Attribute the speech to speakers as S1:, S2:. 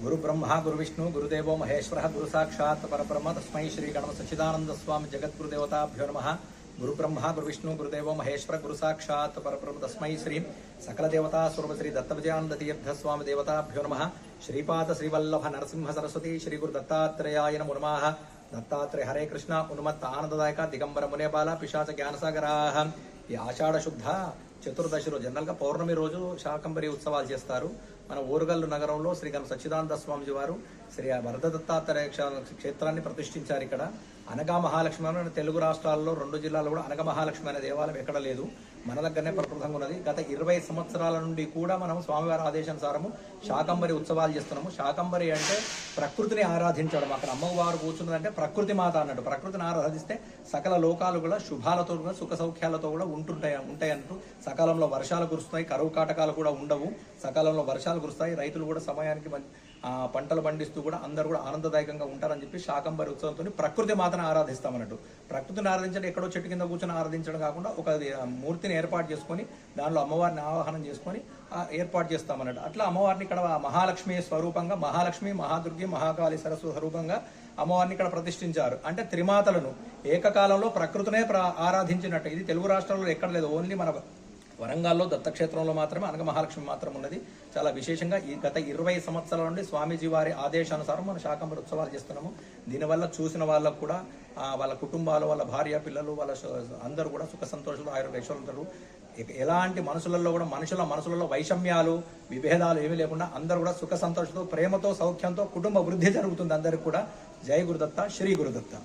S1: गुरु ब्रह्मा गुरु विष्णु गुरुदेवो महेश्वर गुरु साक्षात् परब्रह्म तस्मै श्री गणम सच्चिदानंद स्वामी जगद्गुरु देवताभ्यो नमः। गुरु ब्रह्मा गुरु विष्णु गुरुदेवो महेश्वर गुरु साक्षात् परब्रह्म तस्मै श्री सकल देवता स्वरूप श्री दत्त विजयानंद तीर्थ स्वामी देवताभ्यो नमः। श्रीपाद श्रीवल्लभ नरसिंह सरस्वती श्री गुरु दत्तात्रेयाय नमो नमः। दत्तात्रेय हरे कृष्ण उन्मत्त आनंददायक दिगंबर मुनेबाल पिशाच ज्ञानसागराः। ఈ ఆషాఢ శుద్ధ చతుర్దశి రోజు జనరల్గా పౌర్ణమి రోజు శాకంబరి ఉత్సవాలు చేస్తారు. మన ఓరుగల్లు నగరంలో శ్రీ గణ సచ్చిదానంద స్వామిజీ వారు శ్రీ వరద దత్తాత్రేయ క్షేత్రాన్ని ప్రతిష్ఠించారు. ఇక్కడ అనగా మహాలక్ష్మి అని తెలుగు రాష్ట్రాల్లో 2 జిల్లాల్లో కూడా అనగా మహాలక్ష్మి అనే దేవాలయం ఎక్కడ లేదు, మన దగ్గరనే ప్రకృతంగా ఉన్నది. గత 20 సంవత్సరాల నుండి కూడా మనం స్వామివారి ఆదేశానుసారము శాకంబరి ఉత్సవాలు చేస్తున్నాము. శాకంబరి అంటే ప్రకృతిని ఆరాధించడం. అక్కడ అమ్మవారు కూర్చున్నదంటే ప్రకృతి మాత అన్నట్టు. ప్రకృతిని ఆరాధిస్తే సకల లోకాలు కూడా శుభాలతో కూడా సుఖ సౌఖ్యాలతో కూడా ఉంటాయి అన్నట్టు. సకాలంలో వర్షాలు కురుస్తాయి, కరువు కాటకాలు కూడా ఉండవు. సకాలంలో వర్షాలు కురుస్తాయి, రైతులు కూడా సమయానికి పంటలు పండిస్తూ కూడా అందరూ కూడా ఆనందదాయకంగా ఉంటారని చెప్పి శాకంబరి ఉత్సవంతో ప్రకృతి మాతను ఆరాధిస్తామన్నట్టు. ప్రకృతిని ఆరాధించడం ఎక్కడో చెట్టు కింద కూర్చొని ఆరాధించడం కాకుండా ఒక మూర్తిని ఏర్పాటు చేసుకొని దానిలో అమ్మవారిని ఆవాహనం చేసుకొని ఏర్పాటు చేస్తామన్నట్టు. అట్లా అమ్మవారిని ఇక్కడ మహాలక్ష్మి స్వరూపంగా, మహాలక్ష్మి మహాదుర్గి మహాకాళి సరస్వతి స్వరూపంగా అమ్మవారిని ఇక్కడ ప్రతిష్ఠించారు. అంటే త్రిమాతలను ఏకకాలంలో ప్రకృతినే ఆరాధించినట్టు. ఇది తెలుగు రాష్ట్రాల్లో ఎక్కడ లేదు, ఓన్లీ మన వరంగల్లో దత్తక్షేత్రంలో మాత్రమే అనగ మహాలక్ష్మి మాత్రం ఉన్నది. చాలా విశేషంగా ఈ గత 20 సంవత్సరాల నుండి స్వామీజీ వారి ఆదేశానుసారం మనం శాకంబరి ఉత్సవాలు చేస్తున్నాము. దీనివల్ల చూసిన వాళ్ళకు కూడా వాళ్ళ కుటుంబాలు, వాళ్ళ భార్య పిల్లలు, వాళ్ళ అందరూ కూడా సుఖ సంతోషాలు ఆరోగ్య ఐశ్వర్యాలు, ఎలాంటి మనుషులలో కూడా మనసులలో వైషమ్యాలు విభేదాలు ఏమీ లేకుండా అందరూ కూడా సుఖ సంతోషంతో ప్రేమతో సౌఖ్యంతో కుటుంబ వృద్ధి జరుగుతుంది అందరికి కూడా. జై గురుదత్త, శ్రీ గురుదత్త.